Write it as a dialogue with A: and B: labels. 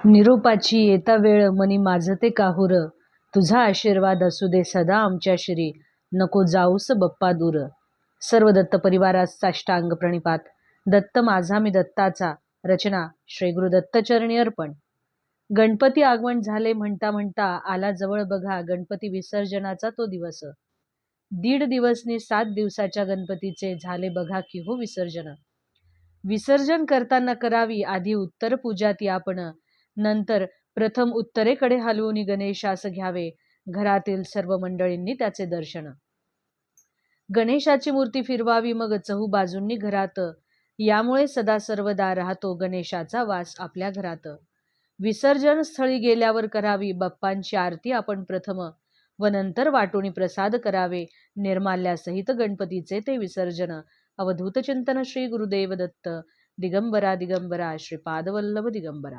A: निरोपाची येता वेळ मनी माझं ते काहूर, तुझा आशीर्वाद असू दे सदा आमच्या शिरी, नको जाऊस बप्पा दूर. सर्व दत्त परिवारास साष्टांग प्रणिपात. दत्त माझा मी दत्ताचा. रचना श्री गुरु दत्तचरणी अर्पण. गणपती आगमन झाले म्हणता म्हणता आला जवळ बघा गणपती विसर्जनाचा तो दिवस. 1.5 दिवसनी 7 दिवसाच्या गणपतीचे झाले बघा की हो विसर्जन. विसर्जन करताना करावी आधी उत्तर पूजा ती आपण, नंतर प्रथम उत्तरेकडे हलवून गणेशास घ्यावे घरातील सर्व मंडळींनी त्याचे दर्शन. गणेशाची मूर्ती फिरवावी मग चहू बाजूंनी घरात, यामुळे सदा सर्वदा राहतो गणेशाचा वास आपल्या घरात. विसर्जन स्थळी गेल्यावर करावी बाप्पांची आरती आपण प्रथम, व नंतर वाटोनी प्रसाद करावे निर्माल्यासहित गणपतीचे ते विसर्जन. अवधूत चिंतन श्री गुरुदेव दत्त. दिगंबरा दिगंबरा श्रीपाद वल्लभ दिगंबरा.